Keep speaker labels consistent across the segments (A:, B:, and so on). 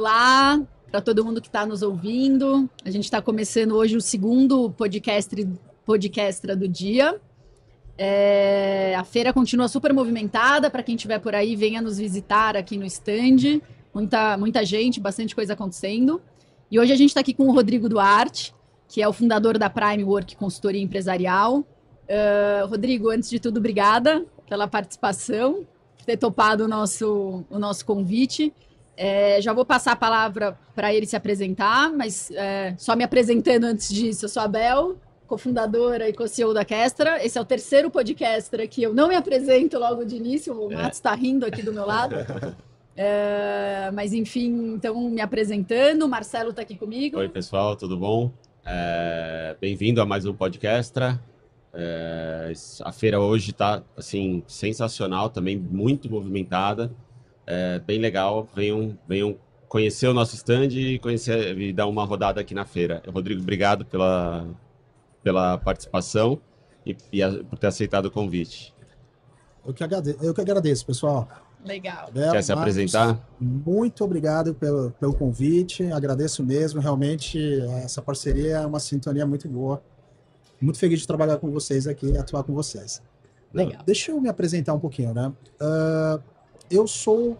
A: Olá para todo mundo que está nos ouvindo. A gente está começando hoje o segundo podcastra do dia. A feira continua super movimentada. Para quem estiver por aí, venha nos visitar aqui no stand. Muita gente, bastante coisa acontecendo. E hoje a gente está aqui com o Rodrigo Duarte, que é o fundador da Prime Work Consultoria Empresarial. Rodrigo, antes de tudo, obrigada pela participação, por ter topado o nosso convite. Já vou passar a palavra para ele se apresentar, mas só me apresentando antes disso, eu sou a Bel, cofundadora e co-CEO da Questra. Esse é o terceiro podcastra que eu não me apresento logo de início, o Matos está rindo aqui do meu lado. Mas enfim, então me apresentando, o Marcelo está aqui comigo.
B: Oi pessoal, tudo bom? Bem-vindo a mais um podcastra. A feira hoje está assim, sensacional, também muito movimentada. Bem legal, venham conhecer o nosso stand e dar uma rodada aqui na feira. Rodrigo, obrigado pela participação e por ter aceitado o convite.
C: Eu que agradeço, pessoal.
A: Legal.
B: Quer se apresentar?
C: Muito obrigado pelo convite, agradeço mesmo, realmente essa parceria é uma sintonia muito boa. Muito feliz de trabalhar com vocês aqui e atuar com vocês.
A: Legal.
C: Deixa eu me apresentar um pouquinho, né? Eu sou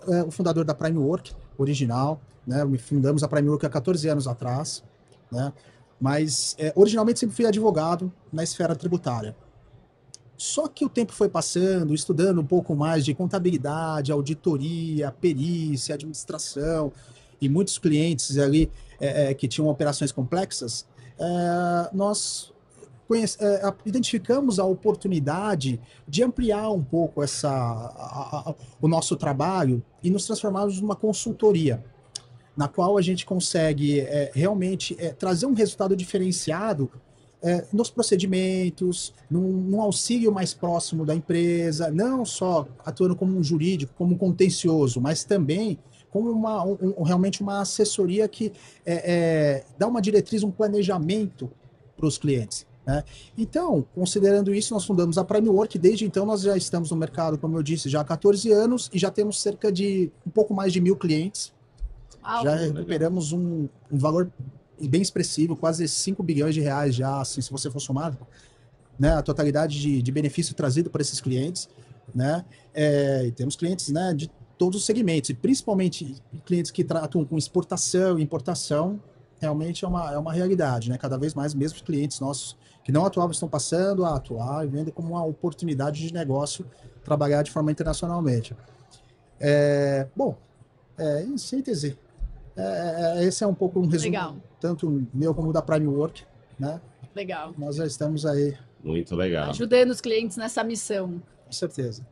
C: o fundador da Prime Work, original, né? Fundamos a Prime Work há 14 anos atrás, né? Mas originalmente sempre fui advogado na esfera tributária. Só que o tempo foi passando, estudando um pouco mais de contabilidade, auditoria, perícia, administração, e muitos clientes ali que tinham operações complexas, nós identificamos a oportunidade de ampliar um pouco o nosso trabalho e nos transformarmos numa consultoria, na qual a gente consegue realmente trazer um resultado diferenciado nos procedimentos, num auxílio mais próximo da empresa, não só atuando como um jurídico, como um contencioso, mas também como realmente uma assessoria que dá uma diretriz, um planejamento para os clientes. Né? Então, considerando isso, nós fundamos a Prime Work. Desde então, nós já estamos no mercado, como eu disse, já há 14 anos e já temos cerca de um pouco mais de 1.000 clientes. Já recuperamos um valor bem expressivo, quase 5 bilhões de reais já, assim, se você for somar, né, a totalidade de benefício trazido para esses clientes. Né? E temos clientes, né, de todos os segmentos, e principalmente clientes que tratam com exportação e importação. Realmente é uma realidade, né? Cada vez mais, mesmo clientes nossos que não atuavam estão passando a atuar e vendo como uma oportunidade de negócio trabalhar de forma internacionalmente. Em síntese, esse é um pouco um resumo,
A: Legal.
C: Tanto meu como da Prime Work, né?
A: Legal.
C: Nós já estamos aí.
B: Muito legal.
A: Ajudando os clientes nessa missão.
C: Com certeza.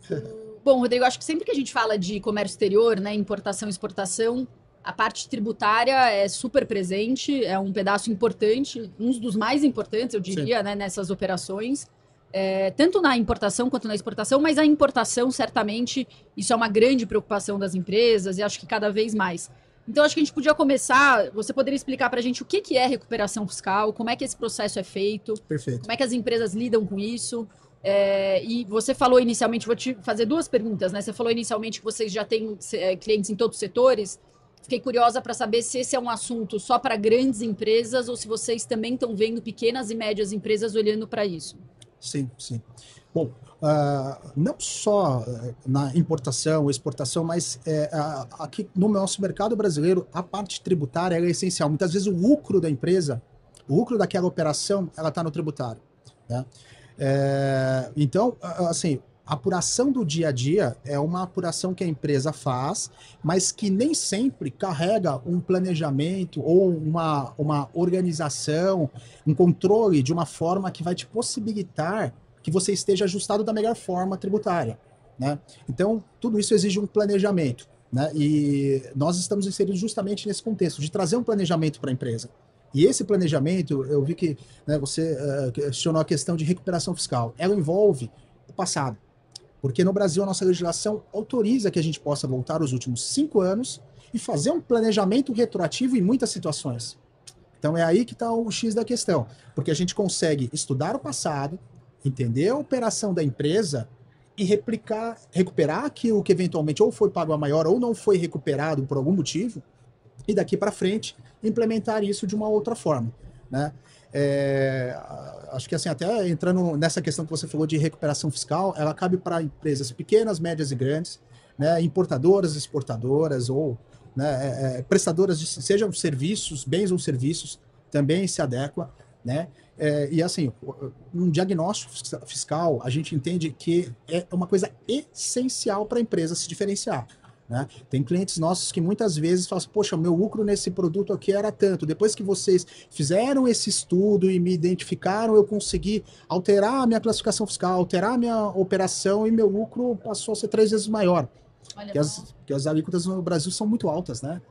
A: Bom, Rodrigo, acho que sempre que a gente fala de comércio exterior, né, importação e exportação, a parte tributária é super presente, é um pedaço importante, um dos mais importantes, eu diria, né, nessas operações, tanto na importação quanto na exportação, mas a importação, certamente, isso é uma grande preocupação das empresas e acho que cada vez mais. Então, acho que a gente podia começar, você poderia explicar para a gente o que é recuperação fiscal, como é que esse processo é feito,
C: Perfeito.
A: Como é que as empresas lidam com isso. E você falou inicialmente, vou te fazer duas perguntas, né? Você falou inicialmente que vocês já têm clientes em todos os setores. Fiquei curiosa para saber se esse é um assunto só para grandes empresas ou se vocês também estão vendo pequenas e médias empresas olhando para isso.
C: Sim, sim. Bom, não só na importação ou exportação, mas aqui no nosso mercado brasileiro, a parte tributária é essencial. Muitas vezes o lucro da empresa, o lucro daquela operação, ela está no tributário. Né? Então, assim, a apuração do dia a dia é uma apuração que a empresa faz, mas que nem sempre carrega um planejamento ou uma organização, um controle de uma forma que vai te possibilitar que você esteja ajustado da melhor forma tributária. Né? Então, tudo isso exige um planejamento. Né? E nós estamos inseridos justamente nesse contexto, de trazer um planejamento para a empresa. E esse planejamento, eu vi que você questionou a questão de recuperação fiscal. Ela envolve o passado. Porque no Brasil a nossa legislação autoriza que a gente possa voltar os últimos 5 anos e fazer um planejamento retroativo em muitas situações. Então é aí que está o X da questão. Porque a gente consegue estudar o passado, entender a operação da empresa e recuperar aquilo que eventualmente ou foi pago a maior ou não foi recuperado por algum motivo, e daqui para frente implementar isso de uma outra forma, né? Acho que assim, até entrando nessa questão que você falou de recuperação fiscal, ela cabe para empresas pequenas, médias e grandes, né? Importadoras, exportadoras ou, né, prestadoras de sejam serviços, bens ou serviços, também se adequa, né? E assim, um diagnóstico fiscal, a gente entende que é uma coisa essencial para a empresa se diferenciar, né? Tem clientes nossos que muitas vezes falam assim, poxa, meu lucro nesse produto aqui era tanto. Depois que vocês fizeram esse estudo e me identificaram, eu consegui alterar a minha classificação fiscal, alterar a minha operação e meu lucro passou a ser 3 vezes maior. Porque as alíquotas no Brasil são muito altas, né?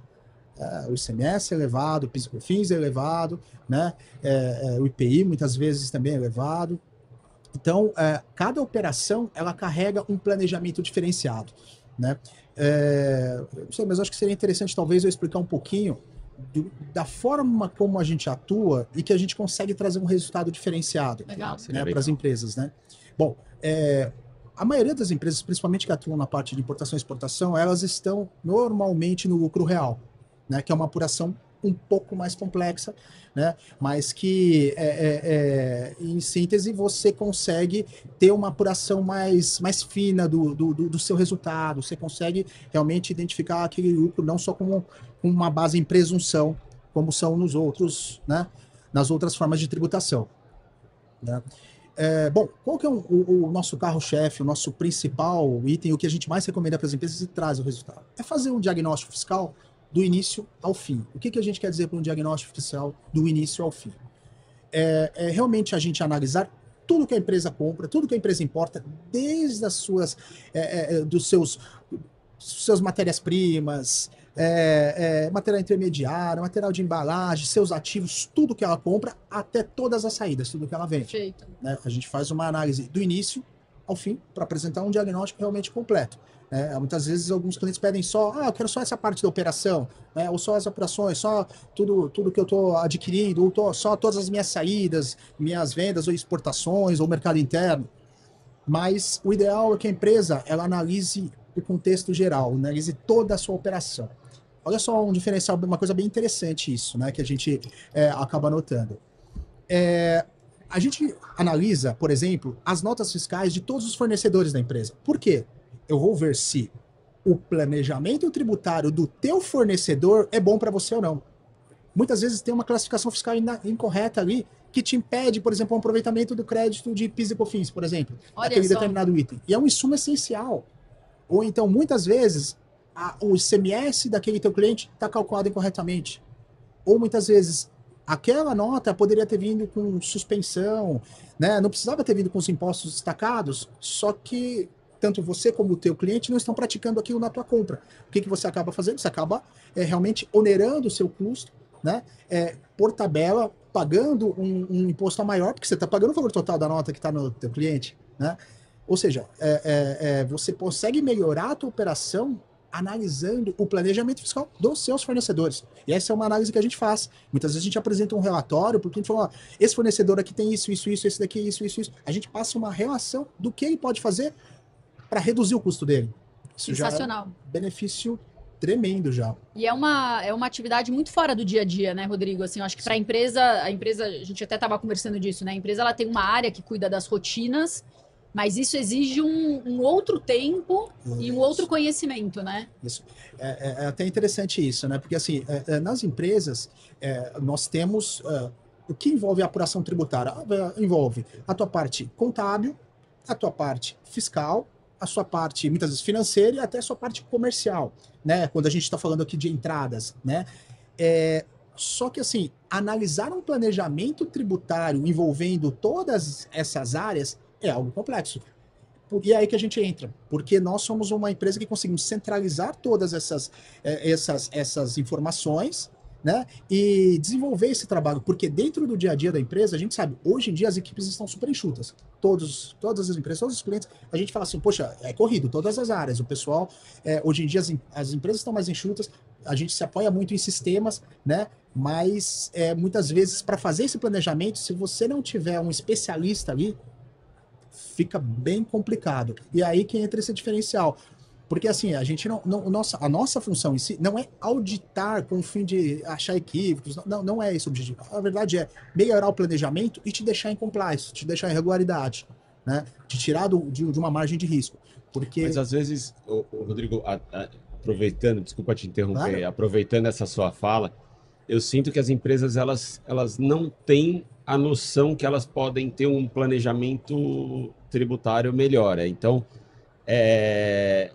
C: O ICMS é elevado, o PIS/COFINS é elevado, né? O IPI muitas vezes também é elevado. Então, cada operação ela carrega um planejamento diferenciado, né? Não sei, mas acho que seria interessante talvez eu explicar um pouquinho da forma como a gente atua e que a gente consegue trazer um resultado diferenciado, né, para as empresas, né? Bom, a maioria das empresas, principalmente que atuam na parte de importação e exportação, elas estão normalmente no lucro real, né, que é uma apuração um pouco mais complexa, né, mas que, em síntese, você consegue ter uma apuração mais fina do seu resultado, você consegue realmente identificar aquele lucro não só como uma base em presunção, como são nos outros, né, nas outras formas de tributação, né. Bom, qual que é o nosso carro-chefe, o nosso principal item, o que a gente mais recomenda para as empresas e traz o resultado? É fazer um diagnóstico fiscal do início ao fim. O que a gente quer dizer por um diagnóstico fiscal do início ao fim? Realmente a gente analisar tudo que a empresa compra, tudo que a empresa importa, desde as suas, dos seus matérias-primas, material intermediário, material de embalagem, seus ativos, tudo que ela compra, até todas as saídas, tudo que ela vende.
A: Perfeito.
C: Né? A gente faz uma análise do início ao fim para apresentar um diagnóstico realmente completo. Muitas vezes alguns clientes pedem só, eu quero só essa parte da operação, né? Ou só as operações, só tudo que eu estou adquirindo, ou só todas as minhas saídas, minhas vendas ou exportações ou mercado interno. Mas o ideal é que a empresa ela analise o contexto geral, analise toda a sua operação. Olha só um diferencial, uma coisa bem interessante isso, né, que a gente acaba notando. A gente analisa, por exemplo, as notas fiscais de todos os fornecedores da empresa. Por quê? Eu vou ver se o planejamento tributário do teu fornecedor é bom para você ou não. Muitas vezes tem uma classificação fiscal incorreta ali que te impede, por exemplo, um aproveitamento do crédito de PIS e COFINS, por exemplo, daquele determinado item. E é um insumo essencial. Ou então, muitas vezes, o ICMS daquele teu cliente está calculado incorretamente. Ou muitas vezes, aquela nota poderia ter vindo com suspensão, né? Não precisava ter vindo com os impostos destacados, só que tanto você como o teu cliente não estão praticando aquilo na tua compra. O que você acaba fazendo? Você acaba realmente onerando o seu custo, né? Por tabela, pagando um imposto a maior, porque você está pagando o valor total da nota que está no teu cliente, né? Ou seja, você consegue melhorar a tua operação analisando o planejamento fiscal dos seus fornecedores. E essa é uma análise que a gente faz. Muitas vezes a gente apresenta um relatório, porque a gente fala, esse fornecedor aqui tem isso, esse daqui, isso. A gente passa uma relação do que ele pode fazer para reduzir o custo dele. Isso
A: sensacional.
C: Já é um benefício tremendo já.
A: E é uma atividade muito fora do dia a dia, né, Rodrigo? Assim, eu acho que para a empresa, a gente até estava conversando disso, né? A empresa ela tem uma área que cuida das rotinas, mas isso exige um outro tempo e um outro conhecimento, né?
C: Isso. É até interessante isso, né? Porque, assim, nas empresas, nós temos o que envolve a apuração tributária. Envolve a tua parte contábil, a tua parte fiscal, a sua parte, muitas vezes, financeira e até a sua parte comercial, né? Quando a gente está falando aqui de entradas, né? Só que, assim, analisar um planejamento tributário envolvendo todas essas áreas é algo complexo. E é aí que a gente entra, porque nós somos uma empresa que conseguimos centralizar todas essas informações, né, e desenvolver esse trabalho, porque dentro do dia a dia da empresa, a gente sabe, hoje em dia as equipes estão super enxutas, todas as empresas, todos os clientes, a gente fala assim, poxa, é corrido, todas as áreas, o pessoal, hoje em dia as empresas estão mais enxutas, a gente se apoia muito em sistemas, né, mas muitas vezes para fazer esse planejamento, se você não tiver um especialista ali, fica bem complicado. E aí que entra esse diferencial. Porque assim, a gente a nossa função em si não é auditar com o fim de achar equívocos, não é esse o objetivo. A verdade é melhorar o planejamento e te deixar em compliance, te deixar em regularidade, né? Te tirar de uma margem de risco. Porque...
B: Mas às vezes, Rodrigo, aproveitando, desculpa te interromper,
C: Claro.
B: aproveitando essa sua fala, eu sinto que as empresas elas não têm a noção que elas podem ter um planejamento tributário melhor. Então, é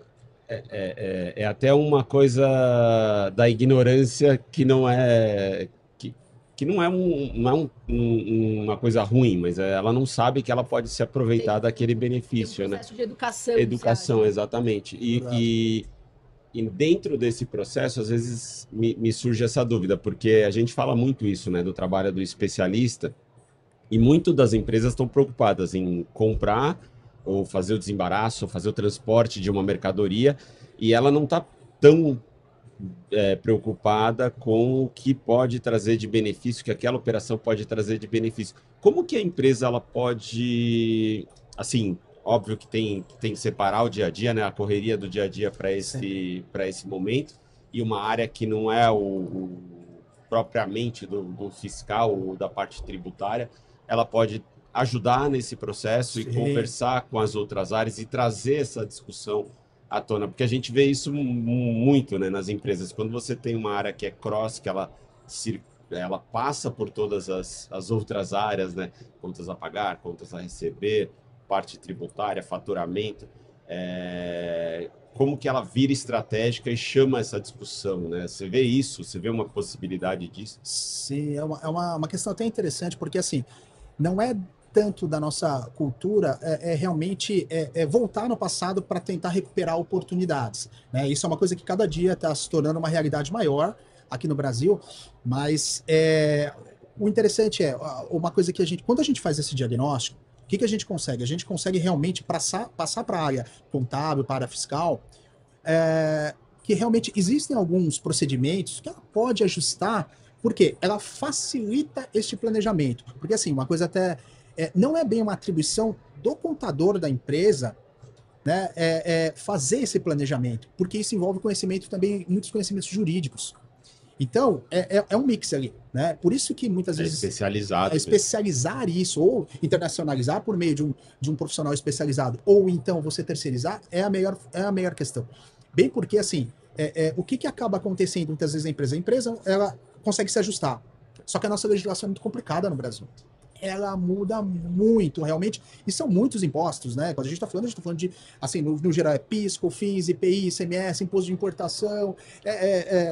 B: até uma coisa da ignorância que não é que não é, uma coisa ruim, mas ela não sabe que ela pode se aproveitar daquele benefício,
A: Tem um
B: né?
A: processo de educação.
B: Educação, exatamente.
C: Verdade.
B: E dentro desse processo, às vezes me surge essa dúvida, porque a gente fala muito isso, né, do trabalho do especialista, e muito das empresas estão preocupadas em comprar ou fazer o desembaraço, ou fazer o transporte de uma mercadoria, e ela não está tão preocupada com o que pode trazer de benefício, que aquela operação pode trazer de benefício. Como que a empresa ela pode, assim, óbvio que tem que separar o dia a dia, né, a correria do dia a dia para esse momento, e uma área que não é propriamente do fiscal ou da parte tributária, ela pode ajudar nesse processo e conversar com as outras áreas e trazer essa discussão à tona, porque a gente vê isso muito, né, nas empresas. Quando você tem uma área que é cross, que ela passa por todas as outras áreas, né, contas a pagar, contas a receber, parte tributária, faturamento, como que ela vira estratégica e chama essa discussão, né? Você vê isso? Você vê uma possibilidade disso?
C: Sim, é uma questão até interessante, porque assim, não é tanto da nossa cultura, realmente voltar no passado para tentar recuperar oportunidades, né? Isso é uma coisa que cada dia está se tornando uma realidade maior aqui no Brasil, mas o interessante uma coisa que quando a gente faz esse diagnóstico, o que a gente consegue? A gente consegue realmente passar para a área contábil, para a área fiscal, que realmente existem alguns procedimentos que ela pode ajustar, porque ela facilita este planejamento. Porque assim, uma coisa até não é bem uma atribuição do contador da empresa, né, fazer esse planejamento, porque isso envolve conhecimento também, muitos conhecimentos jurídicos. Então, é um mix ali, né? Por isso que muitas vezes... especializar isso, ou internacionalizar por meio de um profissional especializado, ou então você terceirizar, é a melhor questão. Bem porque, assim, o que acaba acontecendo muitas vezes na empresa? A empresa, ela consegue se ajustar, só que a nossa legislação é muito complicada no Brasil. Ela muda muito, realmente, e são muitos impostos, né? Quando a gente está falando de, assim, no geral, PIS, COFINS, IPI, ICMS, imposto de importação,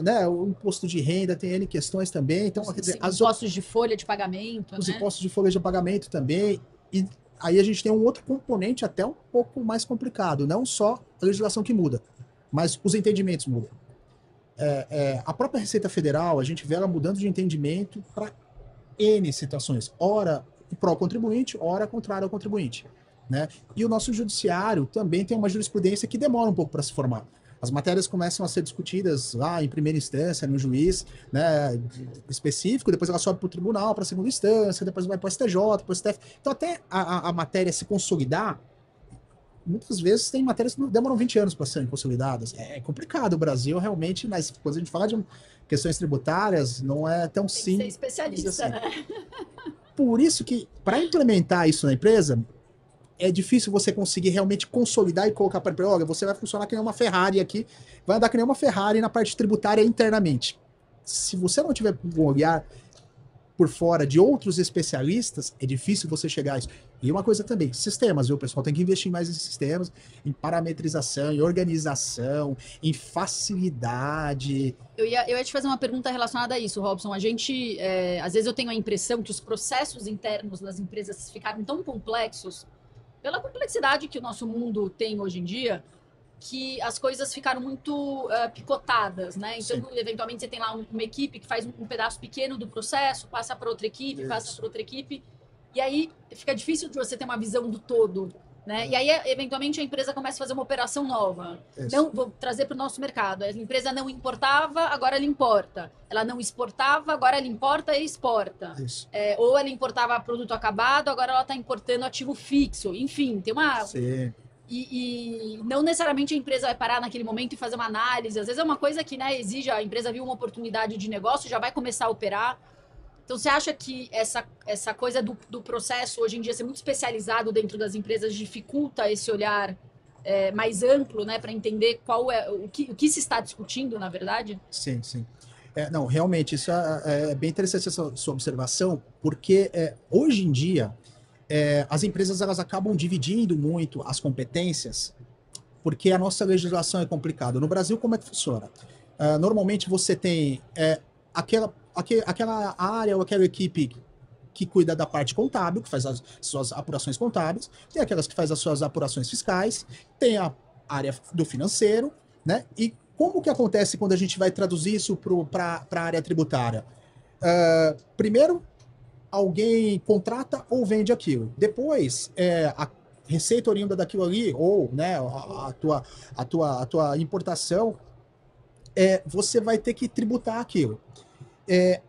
C: né? O imposto de renda, tem N questões também. Então, quer dizer,
A: os impostos de folha de pagamento,
C: os
A: né?
C: impostos de folha de pagamento também. E aí a gente tem um outro componente até um pouco mais complicado, não só a legislação que muda, mas os entendimentos mudam. A própria Receita Federal, a gente vê ela mudando de entendimento para N situações, ora pró-contribuinte, ora contrário ao contribuinte, né? E o nosso judiciário também tem uma jurisprudência que demora um pouco para se formar. As matérias começam a ser discutidas lá em primeira instância, no juiz, né, específico, depois ela sobe para o tribunal, para a segunda instância, depois vai para o STJ, para o STF. Então, até a matéria se consolidar, muitas vezes tem matérias que demoram 20 anos para serem consolidadas. É complicado o Brasil, realmente, mas quando a gente fala de questões tributárias, não é tão simples.
A: Tem que ser especialista, assim, né?
C: Por isso que, para implementar isso na empresa, é difícil você conseguir realmente consolidar e colocar para a empresa, olha, você vai funcionar que nem uma Ferrari aqui, vai andar que nem uma Ferrari na parte tributária internamente. Se você não tiver um olhar por fora de outros especialistas, é difícil você chegar a isso. E uma coisa também, sistemas, viu? O pessoal tem que investir mais em sistemas, em parametrização, em organização, em facilidade.
A: Eu ia te fazer uma pergunta relacionada a isso, Robson. A gente, às vezes eu tenho a impressão que os processos internos das empresas ficaram tão complexos, pela complexidade que o nosso mundo tem hoje em dia, que as coisas ficaram muito picotadas, né? Então, sim, eventualmente, você tem lá uma equipe que faz um pedaço pequeno do processo, passa para outra equipe, passa para outra equipe, e aí fica difícil de você ter uma visão do todo, né? E aí, eventualmente, a empresa começa a fazer uma operação nova. Não, vou trazer para o nosso mercado. A empresa não importava, agora ela importa. Ela não exportava, agora ela importa e exporta. Ou ela importava produto acabado, agora ela está importando ativo fixo. Enfim, tem uma...
C: Sim.
A: e não necessariamente a empresa vai parar naquele momento e fazer uma análise. Às vezes é uma coisa que, né, exige, a empresa viu uma oportunidade de negócio, já vai começar a operar. Então, você acha que essa coisa do processo, hoje em dia, ser muito especializado dentro das empresas, dificulta esse olhar mais amplo, né, para entender o que se está discutindo, na verdade?
C: Sim, sim. Não, realmente, isso é bem interessante essa sua observação, porque hoje em dia, as empresas elas acabam dividindo muito as competências, porque a nossa legislação é complicada. No Brasil, como é que funciona? Normalmente você tem aquela área ou aquela equipe que cuida da parte contábil, que faz as suas apurações contábeis, tem aquelas que faz as suas apurações fiscais, tem a área do financeiro, né? E como que acontece quando a gente vai traduzir isso para a área tributária? Primeiro, alguém contrata ou vende aquilo. Depois, a receita oriunda daquilo ali, ou né, a tua importação, você vai ter que tributar aquilo.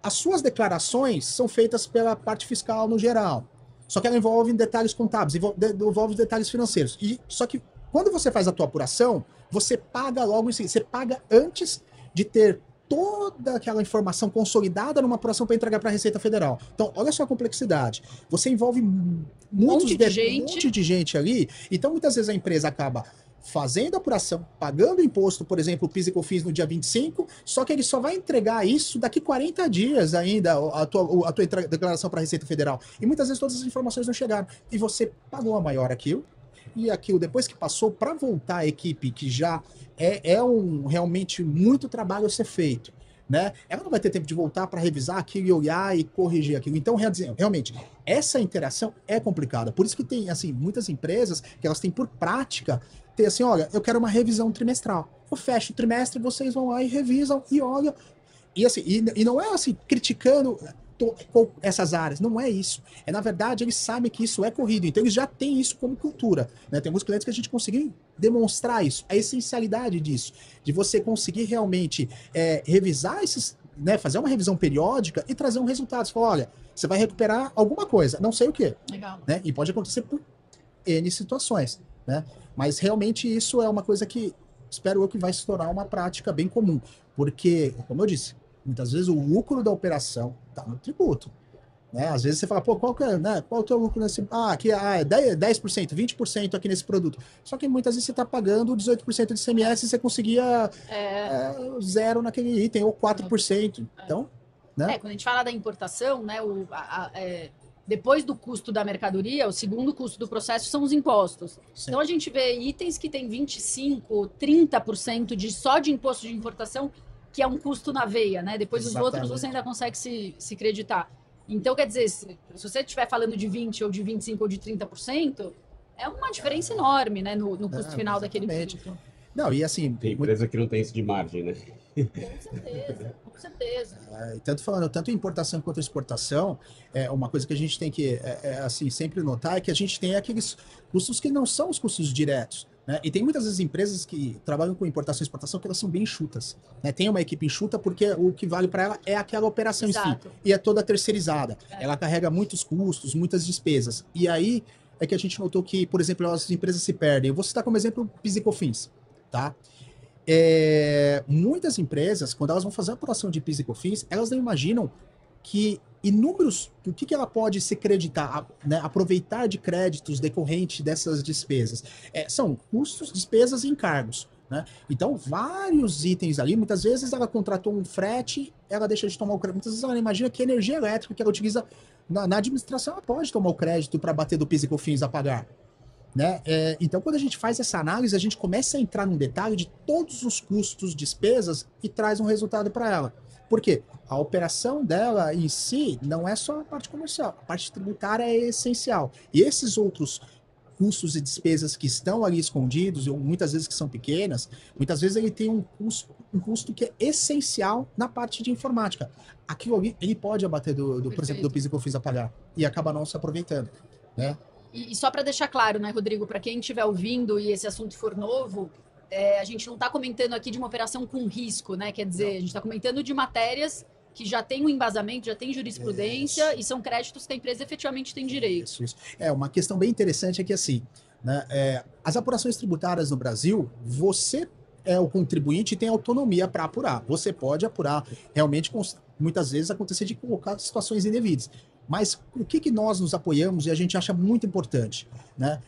C: As suas declarações são feitas pela parte fiscal no geral, só que ela envolve detalhes contábeis, envolve detalhes financeiros. Só que quando você faz a tua apuração, você paga logo em seguida, você paga antes de ter toda aquela informação consolidada numa apuração para entregar para a Receita Federal. Então, olha só a complexidade. Você envolve um monte de gente ali, então muitas vezes a empresa acaba fazendo a apuração, pagando imposto, por exemplo, o PIS e COFINS no dia 25, só que ele só vai entregar isso daqui 40 dias ainda, a tua declaração para a Receita Federal. E muitas vezes todas as informações não chegaram. E você pagou a maior aquilo, e aquilo, depois que passou, para voltar a equipe, que já realmente muito trabalho a ser feito, né? Ela não vai ter tempo de voltar para revisar aquilo e olhar e corrigir aquilo. Então, realmente, essa interação é complicada. Por isso que tem, assim, muitas empresas que elas têm por prática ter assim, olha, eu quero uma revisão trimestral. Eu fecho o trimestre, vocês vão lá e revisam e olham. E assim, e não é assim, criticando essas áreas, não é isso. Na verdade, eles sabem que isso é corrido, então eles já têm isso como cultura, né? Tem alguns clientes que a gente conseguiu demonstrar isso, a essencialidade disso, de você conseguir realmente revisar esses, né, fazer uma revisão periódica e trazer um resultado. Você fala, olha, você vai recuperar alguma coisa, não sei o quê.
A: Legal.
C: Né? E pode acontecer por N situações, né? Mas realmente isso é uma coisa que espero eu que vai se tornar uma prática bem comum, porque, como eu disse, muitas vezes o lucro da operação está no tributo. Né? Às vezes você fala, pô, qual é o teu lucro nesse... aqui é 10%, 20% aqui nesse produto. Só que muitas vezes você está pagando 18% de ICMS e você conseguia zero naquele item, ou 4%. Então, né?
A: Quando a gente fala da importação, né, depois do custo da mercadoria, o segundo custo do processo são os impostos. Sim. Então a gente vê itens que tem 25%, 30% só de imposto de importação, que é um custo na veia, né? Depois os outros você ainda consegue se creditar. Então, quer dizer, se você estiver falando de 20% ou de 25% ou de 30%, é uma diferença enorme, né? No custo final daquele produto.
C: Não, e assim...
B: Tem empresa que não tem isso de margem, né?
A: Com certeza.
C: Tanto importação quanto exportação, uma coisa que a gente tem que assim, sempre notar é que a gente tem aqueles custos que não são os custos diretos. Né? E tem muitas vezes empresas que trabalham com importação e exportação que elas são bem enxutas. Né? Tem uma equipe enxuta porque o que vale para ela é aquela operação em si. E é toda terceirizada. Ela carrega muitos custos, muitas despesas. E aí é que a gente notou que, por exemplo, as empresas se perdem. Eu vou citar como exemplo o PIS e COFINS. Tá? Muitas empresas, quando elas vão fazer a apuração de PIS e COFINS, elas não imaginam que inúmeros, o que ela pode se creditar, né, aproveitar de créditos decorrentes dessas despesas. São custos, despesas e encargos. Né? Então, vários itens ali, muitas vezes ela contratou um frete, ela deixa de tomar o crédito. Muitas vezes ela imagina que a energia elétrica que ela utiliza na administração, ela pode tomar o crédito para bater do PIS e COFINS a pagar. Né? Então, quando a gente faz essa análise, a gente começa a entrar num detalhe de todos os custos, despesas e traz um resultado para ela. Por quê? A operação dela em si não é só a parte comercial, a parte tributária é essencial. E esses outros custos e despesas que estão ali escondidos, ou muitas vezes que são pequenas, muitas vezes ele tem um custo que é essencial na parte de informática. Aquilo ali, ele pode abater, por exemplo, do PIS e COFINS a pagar, e acaba não se aproveitando. Né?
A: E só para deixar claro, né, Rodrigo, para quem estiver ouvindo e esse assunto for novo, a gente não está comentando aqui de uma operação com risco, né? Quer dizer, a gente está comentando de matérias que já tem um embasamento, já tem jurisprudência e são créditos que a empresa efetivamente tem direito.
C: Isso. Uma questão bem interessante é que, assim, né? As apurações tributárias no Brasil, você é o contribuinte e tem autonomia para apurar. Você pode apurar, realmente, muitas vezes acontecer de colocar situações indevidas. Mas o que nós nos apoiamos e a gente acha muito importante, né?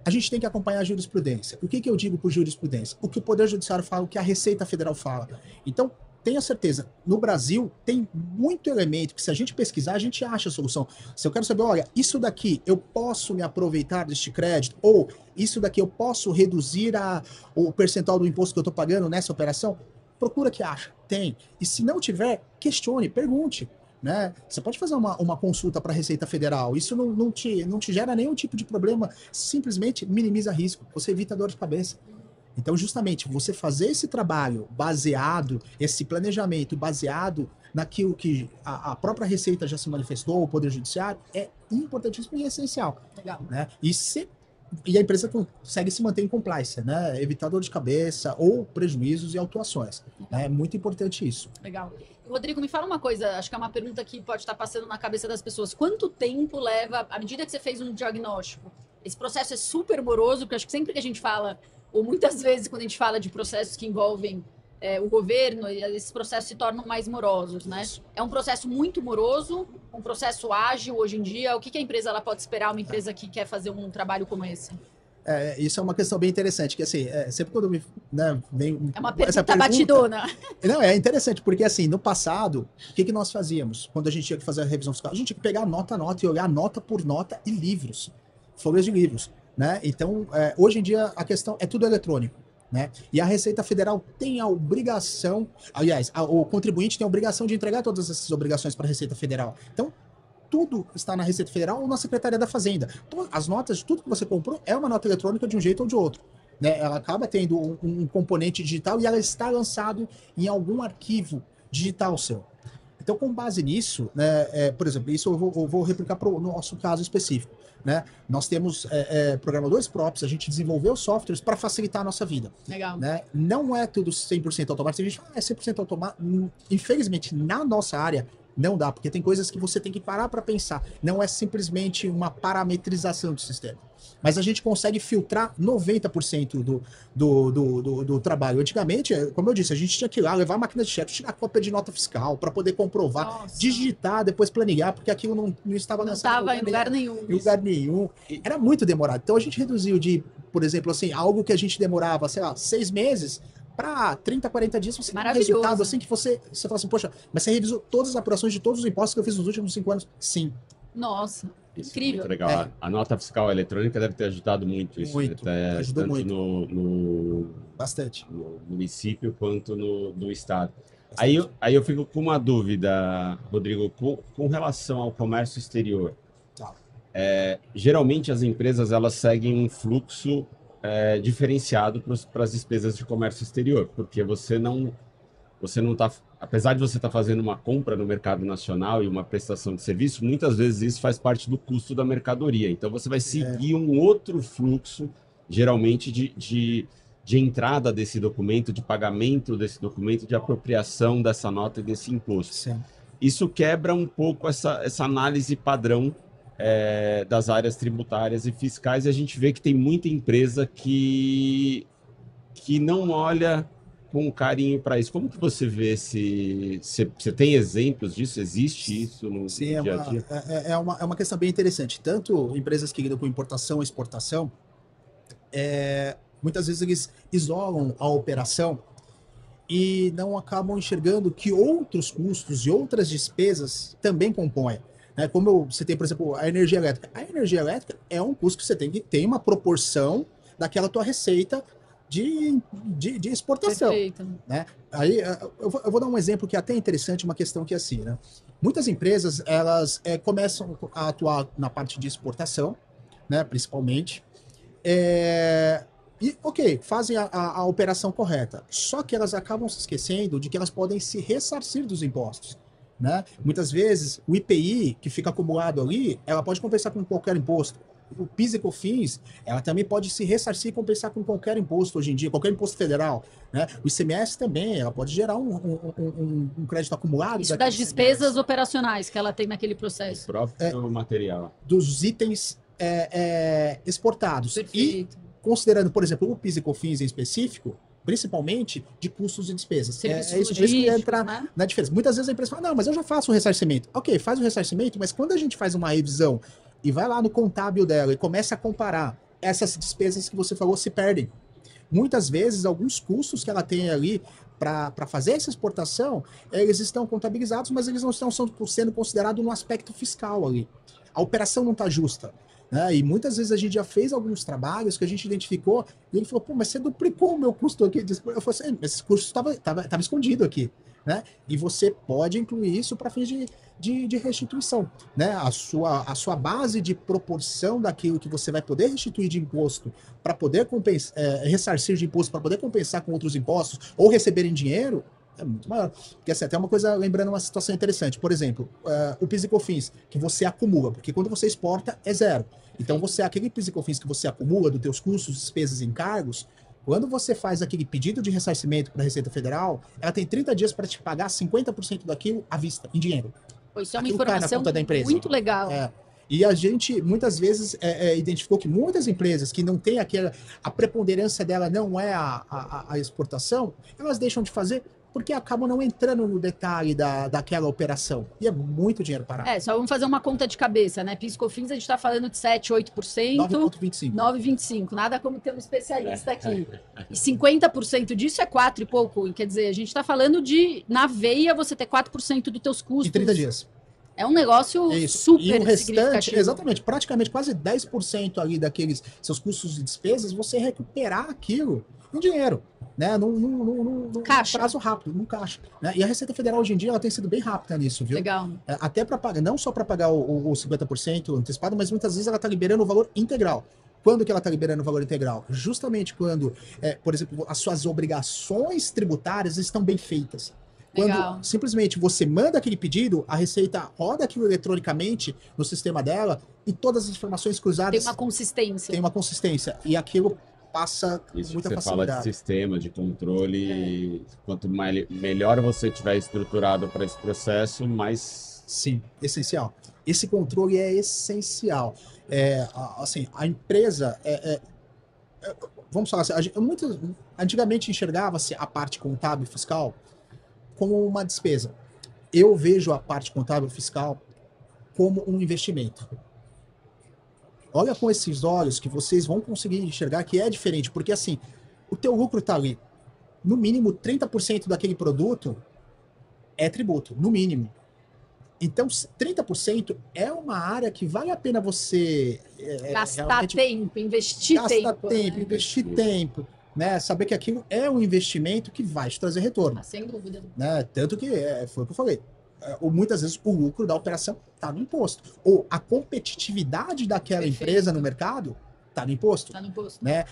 C: A gente tem que acompanhar a jurisprudência. O que eu digo por jurisprudência? O que o Poder Judiciário fala, o que a Receita Federal fala. Então, tenha certeza, no Brasil tem muito elemento que se a gente pesquisar, a gente acha a solução. Se eu quero saber, olha, isso daqui eu posso me aproveitar deste crédito, ou isso daqui eu posso reduzir o percentual do imposto que eu estou pagando nessa operação, procura que acha. Tem. E se não tiver, questione, pergunte. Né? Você pode fazer uma consulta para a Receita Federal, isso não te gera nenhum tipo de problema, simplesmente minimiza risco, você evita dor de cabeça. Então, justamente, você fazer esse trabalho baseado, esse planejamento baseado naquilo que a própria Receita já se manifestou, o Poder Judiciário, é importantíssimo e essencial.
A: Legal.
C: Né? E a empresa consegue se manter em compliance, né? Evitar dor de cabeça ou prejuízos e autuações. É muito importante isso.
A: Legal. Rodrigo, me fala uma coisa, acho que é uma pergunta que pode estar passando na cabeça das pessoas. Quanto tempo leva, à medida que você fez um diagnóstico? Esse processo é super moroso, porque acho que sempre que a gente fala, ou muitas vezes quando a gente fala de processos que envolvem o governo, esses processos se tornam mais morosos, né? É um processo muito moroso, um processo ágil hoje em dia. O que a empresa ela pode esperar, uma empresa que quer fazer um trabalho como esse?
C: Isso é uma questão bem interessante, que assim, sempre quando vem
A: é uma pergunta batidona.
C: Não, é interessante, porque assim, no passado, o que nós fazíamos quando a gente tinha que fazer a revisão fiscal? A gente tinha que pegar nota a nota e olhar nota por nota e livros, folhas de livros, né? Então, hoje em dia, a questão é tudo eletrônico, né? E a Receita Federal tem a obrigação, aliás, o contribuinte tem a obrigação de entregar todas essas obrigações para a Receita Federal. Então, tudo está na Receita Federal ou na Secretaria da Fazenda. As notas de tudo que você comprou é uma nota eletrônica de um jeito ou de outro. Né? Ela acaba tendo um componente digital e ela está lançado em algum arquivo digital seu. Então, com base nisso, né, por exemplo, isso eu vou replicar para o nosso caso específico. Né? Nós temos programadores próprios, a gente desenvolveu softwares para facilitar a nossa vida.
A: Legal.
C: Né? Não é tudo 100% automático. A gente fala, é 100% automático. Infelizmente, na nossa área, não dá, porque tem coisas que você tem que parar para pensar. Não é simplesmente uma parametrização do sistema. Mas a gente consegue filtrar 90% do trabalho. Antigamente, como eu disse, a gente tinha que ir lá, levar a máquina de cheque, tirar cópia de nota fiscal para poder comprovar, Nossa. Digitar, depois planilhar, porque aquilo não estava lançado
A: em lugar nenhum.
C: Em lugar nenhum. Era muito demorado. Então a gente reduziu de, por exemplo, assim, algo que a gente demorava, sei lá, 6 meses, para 30, 40 dias você tem um resultado assim que você fala assim, poxa, mas você revisou todas as apurações de todos os impostos que eu fiz nos últimos 5 anos? Sim.
A: Nossa,
B: isso
A: incrível.
B: É muito legal. A nota fiscal eletrônica deve ter ajudado muito isso.
C: Muito, ajudou
B: tanto
C: muito. Bastante.
B: No município quanto no estado. Aí eu fico com uma dúvida, Rodrigo, com relação ao comércio exterior.
C: Tá.
B: Geralmente as empresas elas seguem um fluxo diferenciado para as despesas de comércio exterior, porque você não está, apesar de você estar fazendo uma compra no mercado nacional e uma prestação de serviço, muitas vezes isso faz parte do custo da mercadoria. Então você vai seguir um outro fluxo, geralmente de entrada desse documento, de pagamento desse documento, de apropriação dessa nota e desse imposto.
C: Sim.
B: Isso quebra um pouco essa análise padrão das áreas tributárias e fiscais, e a gente vê que tem muita empresa que não olha com carinho para isso. Como que você vê você tem exemplos disso? Existe isso no dia a dia?
C: É uma questão bem interessante. Tanto empresas que lidam com importação e exportação, muitas vezes eles isolam a operação e não acabam enxergando que outros custos e outras despesas também compõem. Como você tem, por exemplo, a energia elétrica. A energia elétrica é um custo que você tem que ter uma proporção daquela tua receita de exportação.
A: Perfeito.
C: Né? Aí eu vou dar um exemplo que é até interessante, uma questão que é assim, né? Muitas empresas, elas começam a atuar na parte de exportação, né, principalmente, e, fazem a operação correta. Só que elas acabam se esquecendo de que elas podem se ressarcir dos impostos. Né? Muitas vezes, o IPI que fica acumulado ali, ela pode compensar com qualquer imposto. O PIS e COFINS, ela também pode se ressarcir e compensar com qualquer imposto hoje em dia, qualquer imposto federal. Né? O ICMS também, ela pode gerar um crédito acumulado.
A: Isso das despesas operacionais que ela tem naquele processo.
B: O próprio material.
C: Dos itens exportados.
A: Perfeito.
C: E considerando, por exemplo, o PIS e COFINS em específico, principalmente de custos e despesas.
A: Serviços
C: Isso que entra
A: né?
C: na diferença. Muitas vezes a empresa fala, não, mas eu já faço o ressarcimento. Ok, faz o ressarcimento, mas quando a gente faz uma revisão e vai lá no contábil dela e começa a comparar, essas despesas que você falou se perdem. Muitas vezes, alguns custos que ela tem ali para fazer essa exportação, eles estão contabilizados, mas eles não estão sendo considerados no aspecto fiscal ali. A operação não está justa. Né? E muitas vezes a gente já fez alguns trabalhos que a gente identificou e ele falou, pô, mas você duplicou o meu custo aqui. Eu falei assim, esse custo estava escondido aqui. Né? E você pode incluir isso para fins de restituição. Né? A sua base de proporção daquilo que você vai poder restituir de imposto para poder ressarcir de imposto, para poder compensar com outros impostos ou receber em dinheiro, é muito maior. Porque assim, até uma coisa, lembrando uma situação interessante, por exemplo, o PIS e COFINS, que você acumula, porque quando você exporta é zero. Então, aquele PIS e COFINS que você acumula dos teus custos, despesas e encargos, quando você faz aquele pedido de ressarcimento para a Receita Federal, ela tem 30 dias para te pagar 50% daquilo à vista, em dinheiro.
A: Isso é uma
C: Aquilo cai na
A: informação
C: conta da empresa.
A: muito legal.
C: E a gente, muitas vezes, identificou que muitas empresas que não têm a preponderância dela não é a exportação, elas deixam de fazer porque acabam não entrando no detalhe daquela operação. E é muito dinheiro parado.
A: Só vamos fazer uma conta de cabeça, né? PIS e COFINS a gente está falando de 7, 8%.
C: 9,25.
A: 9,25. Nada como ter um especialista aqui. E 50% disso é 4 e pouco. Quer dizer, a gente está falando de, na veia, você ter 4% dos teus custos.
C: Em 30 dias.
A: É um negócio super
C: e o restante,
A: significativo.
C: exatamente, praticamente quase 10% ali daqueles seus custos e despesas, você recuperar aquilo em dinheiro, né? Num prazo rápido, num caixa. Né? E a Receita Federal hoje em dia ela tem sido bem rápida nisso, viu?
A: Legal.
C: Até para pagar, não só para pagar o 50% antecipado, mas muitas vezes ela está liberando o valor integral. Quando que ela está liberando o valor integral? Justamente quando, por exemplo, as suas obrigações tributárias estão bem feitas. Quando simplesmente você manda aquele pedido, a Receita roda aquilo eletronicamente no sistema dela e todas as informações cruzadas...
A: Tem uma consistência.
C: Tem uma consistência. E aquilo passa com
B: Isso
C: muita
B: você
C: facilidade.
B: fala de sistema, de controle. Quanto melhor você tiver estruturado para esse processo, mais...
C: Sim, essencial. Esse controle é essencial. Assim, a empresa... vamos falar assim, antigamente enxergava-se a parte contábil e fiscal como uma despesa. Eu vejo a parte contábil e fiscal como um investimento. Olha com esses olhos que vocês vão conseguir enxergar que é diferente, porque assim, o teu lucro está ali. No mínimo, 30% daquele produto é tributo, no mínimo. Então, 30% é uma área que vale a pena você...
A: gastar tempo, investir tempo.
C: Gastar tempo, investir tempo. Né, saber que aquilo é um investimento que vai te trazer retorno.
A: Sem dúvida.
C: Né, tanto que foi o que eu falei. Ou muitas vezes o lucro da operação está no imposto. Ou a competitividade daquela empresa no mercado está no imposto. Está
A: no imposto.
C: Né?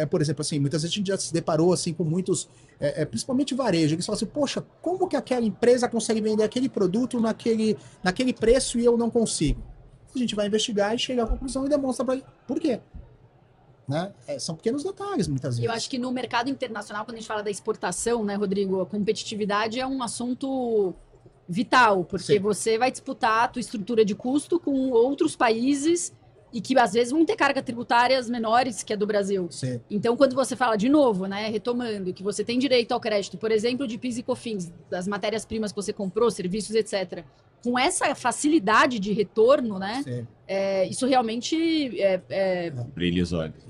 C: Por exemplo, assim, muitas vezes a gente já se deparou assim, com muitos, principalmente varejo, que falam assim, poxa, como que aquela empresa consegue vender aquele produto naquele preço e eu não consigo? A gente vai investigar e chega à conclusão e demonstra para ele por quê. Né? São pequenos detalhes, muitas vezes.
A: Eu acho que no mercado internacional, quando a gente fala da exportação, né, Rodrigo, a competitividade é um assunto vital, porque você vai disputar a tua estrutura de custo com outros países e que às vezes vão ter cargas tributárias menores que a do Brasil.
C: Sim.
A: Então, quando você fala de novo, né, retomando, que você tem direito ao crédito, por exemplo, de PIS e COFINS, das matérias-primas que você comprou, serviços, etc., com essa facilidade de retorno, né, isso realmente
B: brilha os olhos.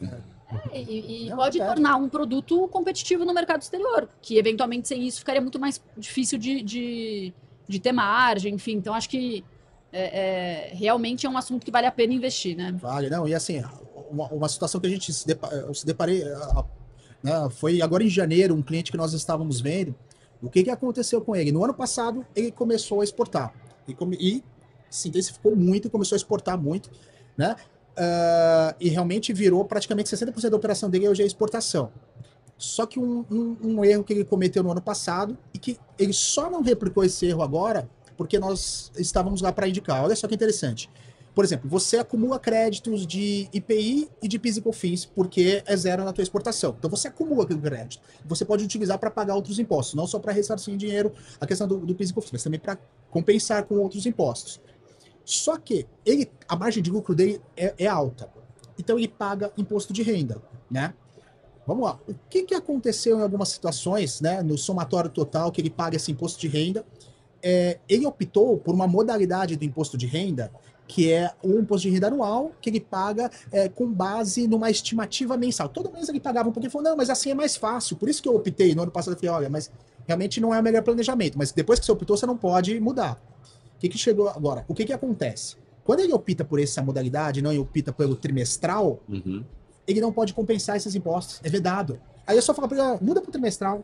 A: E pode tornar um produto competitivo no mercado exterior, que eventualmente sem isso ficaria muito mais difícil de ter margem, enfim. Então, acho que realmente é um assunto que vale a pena investir, né?
C: Vale, não. E assim, uma situação que a gente se deparei, né, foi agora em janeiro, um cliente que nós estávamos vendo, o que aconteceu com ele? No ano passado, ele começou a exportar. E se intensificou muito e começou a exportar muito, né? E realmente virou praticamente 60% da operação dele hoje é exportação. Só que um erro que ele cometeu no ano passado e que ele só não replicou esse erro agora porque nós estávamos lá para indicar. Olha só que interessante. Por exemplo, você acumula créditos de IPI e de PIS e COFINS porque é zero na tua exportação. Então você acumula aquele crédito. Você pode utilizar para pagar outros impostos, não só para ressarcir em dinheiro a questão do PIS e COFINS, mas também para compensar com outros impostos. Só que a margem de lucro dele é alta. Então ele paga imposto de renda, né? Vamos lá. O que aconteceu em algumas situações, né, no somatório total que ele paga esse imposto de renda? Ele optou por uma modalidade do imposto de renda que é o imposto de renda anual, que ele paga com base numa estimativa mensal. Todo mês ele pagava um pouquinho e falou, não, mas assim é mais fácil. Por isso que eu optei, no ano passado eu falei, olha, mas realmente não é o melhor planejamento, mas depois que você optou, você não pode mudar. O que chegou agora? O que acontece? Quando ele opta por essa modalidade, não ele opta pelo trimestral, ele não pode compensar esses impostos, é vedado. Aí eu só falo para ele, muda para o trimestral.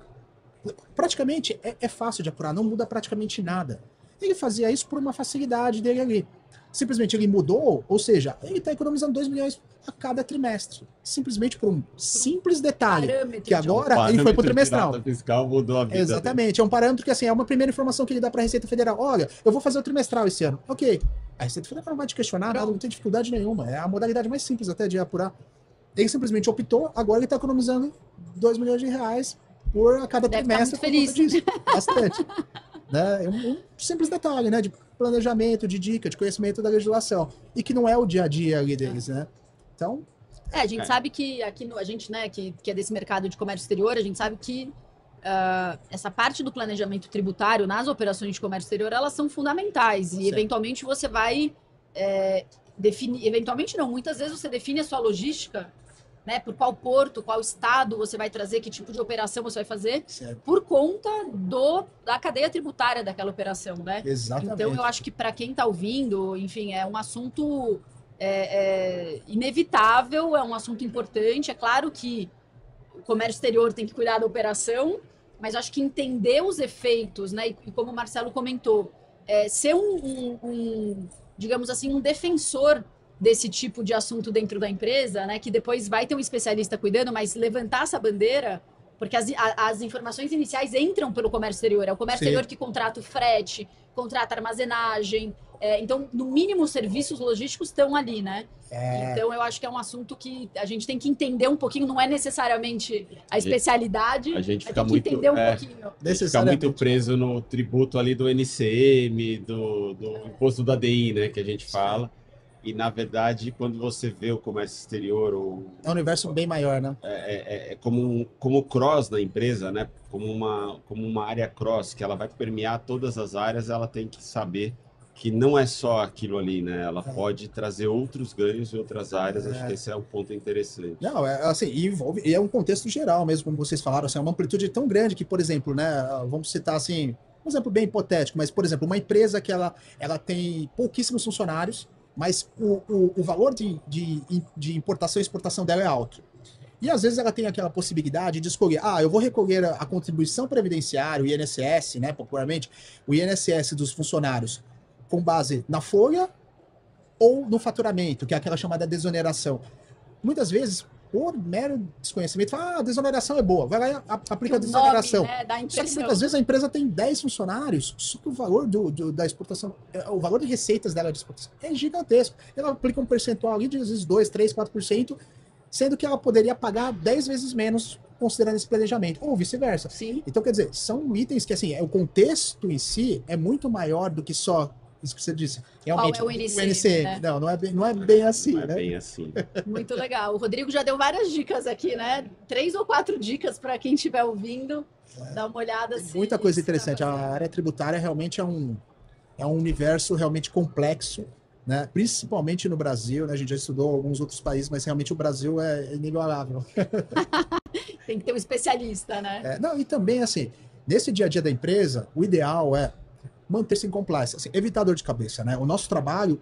C: Praticamente é fácil de apurar, não muda praticamente nada. Ele fazia isso por uma facilidade dele ali. Simplesmente ele mudou, ou seja, ele está economizando 2 milhões a cada trimestre. Simplesmente por um simples detalhe. Que agora ele foi para o trimestral.
B: Fiscal mudou a vida
C: Exatamente,
B: dele.
C: é um parâmetro que assim, é uma primeira informação que ele dá para a Receita Federal. Olha, eu vou fazer o trimestral esse ano. Ok. A Receita Federal não vai te questionar, nada, não tem dificuldade nenhuma. É a modalidade mais simples até de apurar. Ele simplesmente optou, agora ele está economizando 2 milhões de reais por a cada trimestre.
A: Feliz.
C: Disso. Bastante. Né? É um simples detalhe, né? De planejamento, de dica, de conhecimento da legislação. E que não é o dia a dia ali deles, né? Então...
A: a gente sabe que aqui, a gente, né, que é desse mercado de comércio exterior, a gente sabe que essa parte do planejamento tributário nas operações de comércio exterior, elas são fundamentais. E, eventualmente, você vai definir... Eventualmente, não. Muitas vezes você define a sua logística, né, por qual porto, qual estado você vai trazer, que tipo de operação você vai fazer, por conta da cadeia tributária daquela operação, né?
C: Exatamente.
A: Então, eu acho que para quem está ouvindo, enfim, é um assunto inevitável, é um assunto importante. É claro que o comércio exterior tem que cuidar da operação, mas acho que entender os efeitos, né, e como o Marcelo comentou, ser digamos assim, um defensor desse tipo de assunto dentro da empresa, né, que depois vai ter um especialista cuidando, mas levantar essa bandeira, porque as informações iniciais entram pelo comércio exterior. É o comércio exterior que contrata o frete, contrata a armazenagem. Então, no mínimo, os serviços logísticos estão ali, né? Então, eu acho que é um assunto que a gente tem que entender um pouquinho, não é necessariamente a especialidade,
B: a gente
A: fica
B: muito,
A: entender um pouquinho.
B: A gente fica muito preso no tributo ali do NCM, do imposto da DI, né, que a gente fala. E, na verdade, quando você vê o comércio exterior...
C: É um universo bem maior, né?
B: Como cross na empresa, né? Como uma área cross, que ela vai permear todas as áreas, ela tem que saber que não é só aquilo ali, né? Ela pode trazer outros ganhos em outras áreas. Acho que esse é um ponto interessante.
C: Não, assim, e é um contexto geral mesmo, como vocês falaram, assim, é uma amplitude tão grande que, por exemplo, né? Vamos citar assim, um exemplo bem hipotético, mas, por exemplo, uma empresa que ela tem pouquíssimos funcionários, mas o valor de importação e exportação dela é alto. E às vezes ela tem aquela possibilidade de escolher, eu vou recolher a contribuição previdenciária, o INSS, né, popularmente, o INSS dos funcionários, com base na folha ou no faturamento, que é aquela chamada desoneração. Muitas vezes, por mero desconhecimento, fala, a desoneração é boa, vai lá e aplica a desoneração.
A: Nome, né,
C: só que muitas vezes a empresa tem 10 funcionários, só que o valor da exportação, o valor de receitas dela de exportação é gigantesco. Ela aplica um percentual ali de às vezes 2, 3, 4%, sendo que ela poderia pagar 10 vezes menos considerando esse planejamento, ou vice-versa. Então, quer dizer, são itens que, assim, o contexto em si é muito maior do que só isso que você disse. Realmente,
A: qual é o NCM, né?
C: Não é bem assim,
B: não é
C: né?
B: bem assim.
A: Muito legal. O Rodrigo já deu várias dicas aqui, né? 3 ou 4 dicas para quem estiver ouvindo. Dá uma olhada.
C: Muita coisa interessante. A área tributária realmente é um universo realmente complexo, né? Principalmente no Brasil, né? A gente já estudou alguns outros países, mas realmente o Brasil é inigualável.
A: Tem que ter um especialista, né?
C: Não, e também, assim, nesse dia a dia da empresa, o ideal é manter-se em compliance, assim, evitar dor de cabeça, né? O nosso trabalho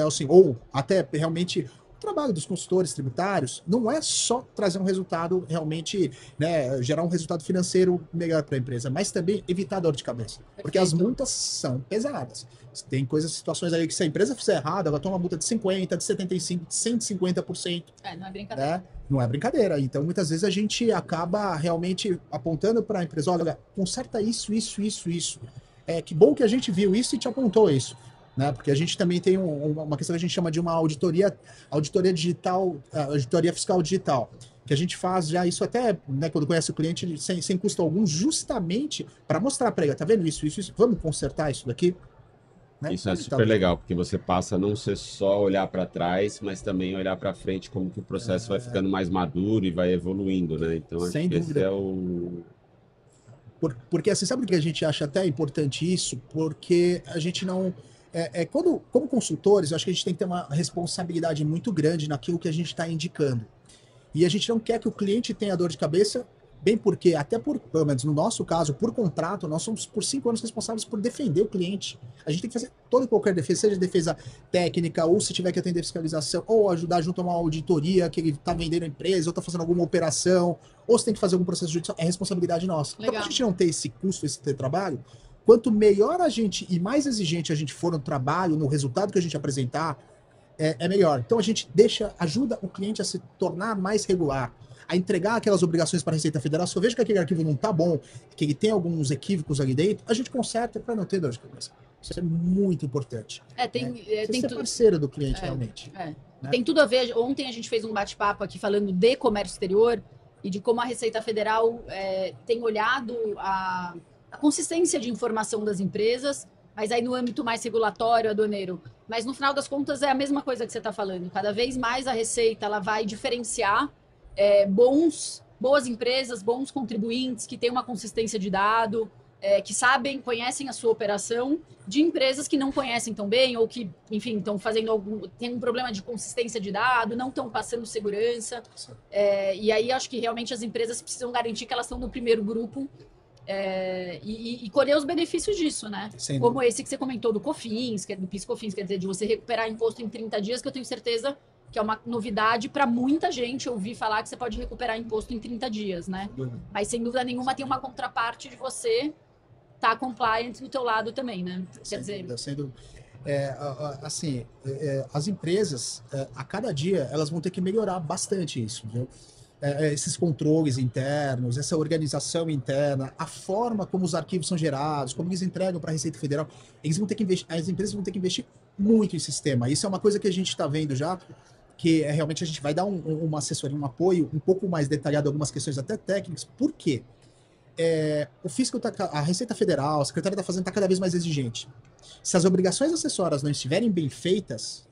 C: assim, ou até realmente o trabalho dos consultores tributários não é só trazer um resultado realmente, né, gerar um resultado financeiro melhor para a empresa, mas também evitar dor de cabeça, porque as multas são pesadas. Tem situações aí que se a empresa fizer errado, ela toma multa de 50%, de 75%, de 150%.
A: Não é brincadeira.
C: Né? Não é brincadeira. Então, muitas vezes a gente acaba realmente apontando para a empresa, olha, conserta isso. Que bom que a gente viu isso e te apontou isso, né? Porque a gente também tem uma questão que a gente chama de uma auditoria digital, auditoria fiscal digital, que a gente faz já isso até, né, quando conhece o cliente sem custo algum, justamente para mostrar para ele, tá vendo isso, vamos consertar isso daqui? né?
B: Isso é super legal, porque você passa a não ser só olhar para trás, mas também olhar para frente, como que o processo vai ficando mais maduro e vai evoluindo, né? Então, acho
C: Sem
B: que esse
C: dúvida.
B: é o...
C: Porque assim, sabe por que a gente acha até importante isso? Porque a gente não. Como consultores, eu acho que a gente tem que ter uma responsabilidade muito grande naquilo que a gente está indicando. E a gente não quer que o cliente tenha dor de cabeça, bem porque, pelo menos no nosso caso, por contrato, nós somos por 5 anos responsáveis por defender o cliente. A gente tem que fazer toda e qualquer defesa, seja defesa técnica, ou se tiver que atender fiscalização, ou ajudar junto a uma auditoria que ele está vendendo a empresa, ou está fazendo alguma operação, ou se tem que fazer algum processo judicial, é responsabilidade nossa.
A: Legal.
C: Então, para a gente não ter esse custo, esse trabalho, quanto melhor a gente e mais exigente a gente for no trabalho, no resultado que a gente apresentar, é melhor. Então a gente ajuda o cliente a se tornar mais regular, a entregar aquelas obrigações para a Receita Federal. Se eu vejo que aquele arquivo não está bom, que ele tem alguns equívocos ali dentro, a gente conserta para não ter dor de cabeça. Isso é muito importante. Tem ser parceiro do cliente, realmente.
A: Né? Tem tudo a ver. Ontem a gente fez um bate-papo aqui falando de comércio exterior e de como a Receita Federal tem olhado a consistência de informação das empresas, mas aí no âmbito mais regulatório, aduaneiro. Mas no final das contas é a mesma coisa que você está falando. Cada vez mais a Receita ela vai diferenciar boas empresas, bons contribuintes, que têm uma consistência de dado, que conhecem a sua operação, de empresas que não conhecem tão bem, ou que, enfim, estão tem um problema de consistência de dado, não estão passando segurança. E aí acho que realmente as empresas precisam garantir que elas estão no primeiro grupo, e colher os benefícios disso, né? Como esse que você comentou do COFINS, do PIS/COFINS, quer dizer, de você recuperar imposto em 30 dias, que eu tenho certeza que é uma novidade para muita gente ouvir falar que você pode recuperar imposto em 30 dias, né? Mas, sem dúvida nenhuma, tem uma contraparte de você estar compliant do teu lado também, né? Quer dizer...
C: Sem dúvida. As empresas, a cada dia, elas vão ter que melhorar bastante isso, viu? Esses controles internos, essa organização interna, a forma como os arquivos são gerados, como eles entregam para a Receita Federal, as empresas vão ter que investir muito em sistema. Isso é uma coisa que a gente está vendo já, que realmente a gente vai dar uma assessoria, um apoio um pouco mais detalhado, algumas questões até técnicas. Por quê? O fisco, a Receita Federal, a Secretaria da Fazenda está cada vez mais exigente. Se as obrigações acessórias não estiverem bem feitas,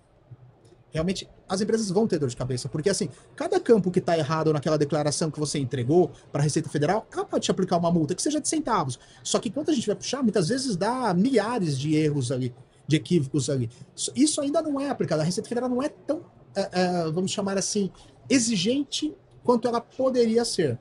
C: realmente as empresas vão ter dor de cabeça, porque assim, cada campo que está errado naquela declaração que você entregou para a Receita Federal, ela pode te aplicar uma multa que seja de centavos. Só que quando a gente vai puxar, muitas vezes dá milhares de erros ali, de equívocos ali. Isso ainda não é aplicado. A Receita Federal não é tão, vamos chamar assim, exigente quanto ela poderia ser.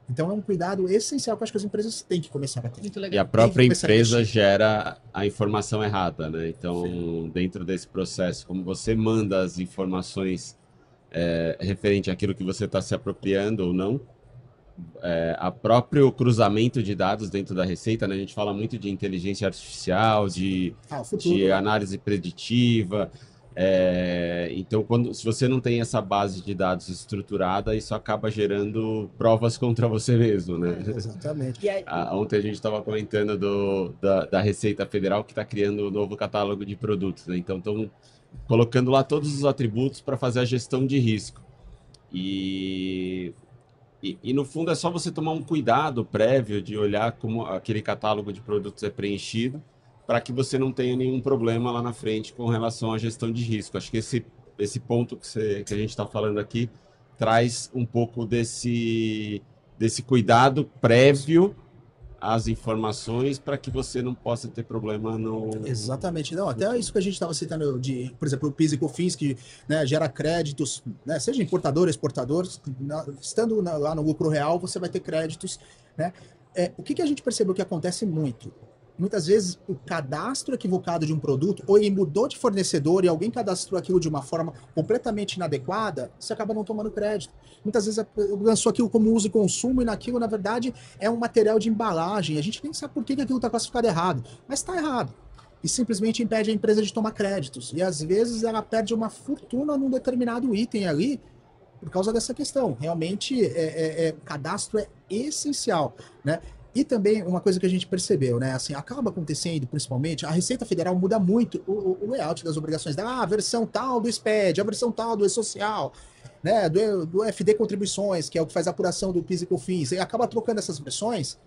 C: Então é um cuidado essencial que eu acho que as empresas têm que começar a ter.
A: Muito legal.
B: E a própria empresa gera a informação errada, né? Então, dentro desse processo, como você manda as informações referente àquilo que você está se apropriando ou não, a próprio cruzamento de dados dentro da Receita, né? A gente fala muito de inteligência artificial, de análise preditiva. Então, se você não tem essa base de dados estruturada, isso acaba gerando provas contra você mesmo, né?
C: Exatamente.
B: Ontem a gente estava comentando da Receita Federal, que está criando um novo catálogo de produtos, né? Então, estão colocando lá todos os atributos para fazer a gestão de risco. E no fundo é só você tomar um cuidado prévio de olhar como aquele catálogo de produtos é preenchido, para que você não tenha nenhum problema lá na frente com relação à gestão de risco. Acho que esse ponto que a gente está falando aqui traz um pouco desse cuidado prévio às informações para que você não possa ter problema no...
C: Exatamente. Não, até isso que a gente estava citando, por exemplo, o PIS e COFINS, que, né, gera créditos, né, seja importador, exportador, estando lá no lucro real, você vai ter créditos, né? O que a gente percebeu que acontece muito? Muitas vezes o cadastro equivocado de um produto, ou ele mudou de fornecedor e alguém cadastrou aquilo de uma forma completamente inadequada, você acaba não tomando crédito. Muitas vezes lançou aquilo como uso e consumo e naquilo, na verdade, é um material de embalagem. A gente nem sabe por que aquilo está classificado errado, mas está errado. E simplesmente impede a empresa de tomar créditos. E às vezes ela perde uma fortuna num determinado item ali por causa dessa questão. Realmente, o cadastro é essencial, né? E também uma coisa que a gente percebeu, né? Assim, acaba acontecendo, principalmente, a Receita Federal muda muito o layout das obrigações. A versão tal do SPED, a versão tal do E-Social, né? Do FD Contribuições, que é o que faz a apuração do PIS e COFINS. E acaba trocando essas versões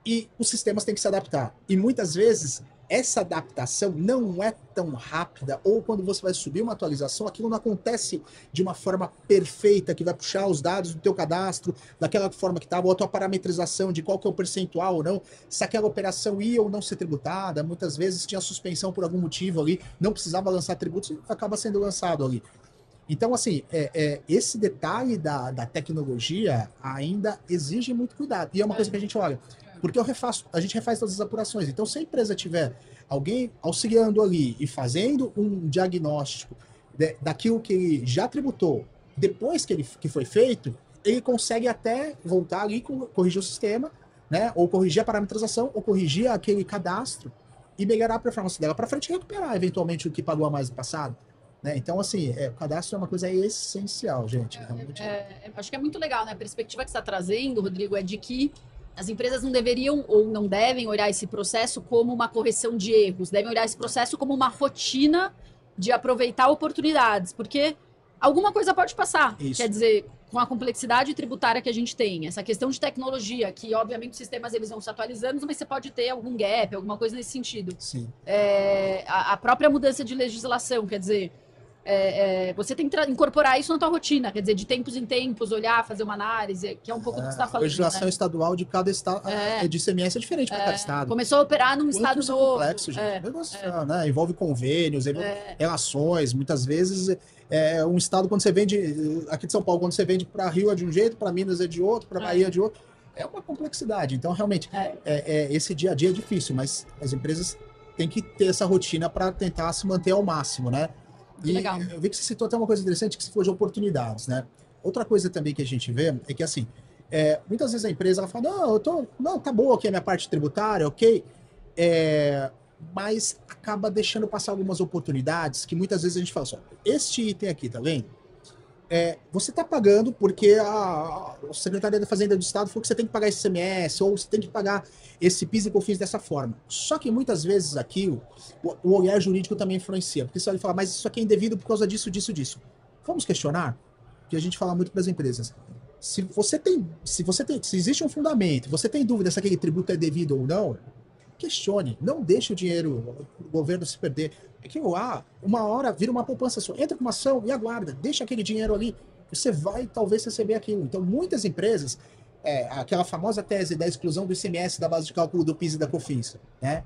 C: e os sistemas têm que se adaptar. E muitas vezes essa adaptação não é tão rápida, ou quando você vai subir uma atualização, aquilo não acontece de uma forma perfeita, que vai puxar os dados do teu cadastro daquela forma que estava, ou a tua parametrização de qual que é o percentual ou não, se aquela operação ia ou não ser tributada, muitas vezes tinha suspensão por algum motivo ali, não precisava lançar tributos, e acaba sendo lançado ali. Então, assim, esse detalhe da tecnologia ainda exige muito cuidado. E é uma coisa que a gente olha, porque a gente refaz todas as apurações. Então, se a empresa tiver alguém auxiliando ali e fazendo um diagnóstico daquilo que ele já tributou, depois que foi feito, ele consegue até voltar ali, corrigir o sistema, né? Ou corrigir a parametrização, ou corrigir aquele cadastro e melhorar a performance dela para frente e recuperar, eventualmente, o que pagou a mais no passado. Né? Então, assim, o cadastro é uma coisa essencial, gente.
A: Acho que é muito legal, né? A perspectiva que você está trazendo, Rodrigo, é de que as empresas não deveriam ou não devem olhar esse processo como uma correção de erros, devem olhar esse processo como uma rotina de aproveitar oportunidades, porque alguma coisa pode passar.
C: Isso.
A: Quer dizer, com a complexidade tributária que a gente tem, essa questão de tecnologia, que obviamente os sistemas eles vão se atualizando, mas você pode ter algum gap, alguma coisa nesse sentido.
C: Sim.
A: A própria mudança de legislação, quer dizer, você tem que incorporar isso na tua rotina, quer dizer, de tempos em tempos, olhar, fazer uma análise, que é um pouco do que você está falando.
C: A legislação estadual de cada estado, de ICMS é diferente para cada estado.
A: Começou a operar num estado novo.
C: Complexo, gente. Meu Deus do céu, né? Envolve convênios, relações, muitas vezes um estado, quando você vende, aqui de São Paulo, quando você vende para Rio é de um jeito, para Minas é de outro, para Bahia é de outro. É uma complexidade. Então, realmente, esse dia a dia é difícil, mas as empresas têm que ter essa rotina para tentar se manter ao máximo, né? E
A: legal.
C: Eu vi que você citou até uma coisa interessante, que se for de oportunidades, né? Outra coisa também que a gente vê é que, assim, muitas vezes a empresa ela fala, não, tá boa aqui a minha parte tributária, ok, mas acaba deixando passar algumas oportunidades que muitas vezes a gente fala só, este item aqui, tá vendo? Você está pagando porque a Secretaria da Fazenda do Estado falou que você tem que pagar esse ICMS ou você tem que pagar esse PIS e COFINS dessa forma. Só que muitas vezes aqui o olhar jurídico também influencia, porque você vai falar, mas isso aqui é indevido por causa disso, disso, disso. Vamos questionar? Que a gente fala muito para as empresas. Se existe um fundamento, você tem dúvida se aquele tributo é devido ou não, questione, não deixe o dinheiro do governo se perder. É que uma hora vira uma poupança sua. Entra com uma ação e aguarda, deixa aquele dinheiro ali, você vai talvez receber aquilo. Então, muitas empresas, aquela famosa tese da exclusão do ICMS da base de cálculo do PIS e da COFINS, né?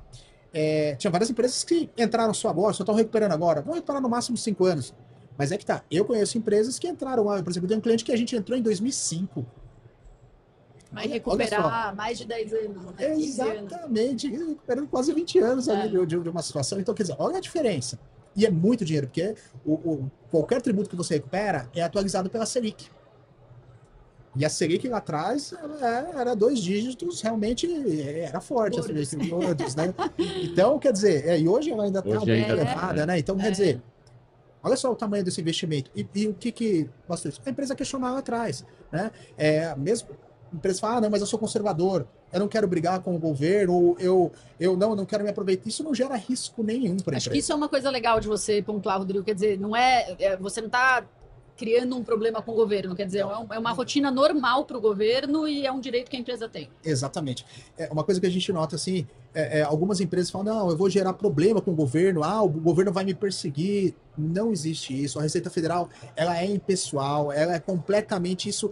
C: Tinha várias empresas que entraram só agora, só estão recuperando agora, vão recuperar no máximo 5 anos. Mas é que tá, eu conheço empresas que entraram lá, por exemplo, tem um cliente que a gente entrou em 2005.
A: Vai recuperar mais de 10 anos. Né?
C: Exatamente, recuperando quase 20 anos ali de uma situação. Então, quer dizer, olha a diferença. E é muito dinheiro, porque qualquer tributo que você recupera é atualizado pela Selic. E a Selic lá atrás era 2 dígitos, realmente era forte, assim, né? Então, quer dizer, e hoje ela ainda está bem elevada, né? Então, quer dizer, olha só o tamanho desse investimento. E o que a empresa questionava lá atrás, né? Mesmo a empresa fala, não, mas eu sou conservador, eu não quero brigar com o governo, ou eu não quero me aproveitar. Isso não gera risco nenhum para a empresa.
A: Acho que isso é uma coisa legal de você pontuar, Rodrigo. Quer dizer, você não está criando um problema com o governo, quer dizer, é uma rotina normal para o governo e é um direito que a empresa tem.
C: Exatamente. Uma coisa que a gente nota, assim, algumas empresas falam, não, eu vou gerar problema com o governo, o governo vai me perseguir. Não existe isso. A Receita Federal, ela é impessoal, ela é completamente isso.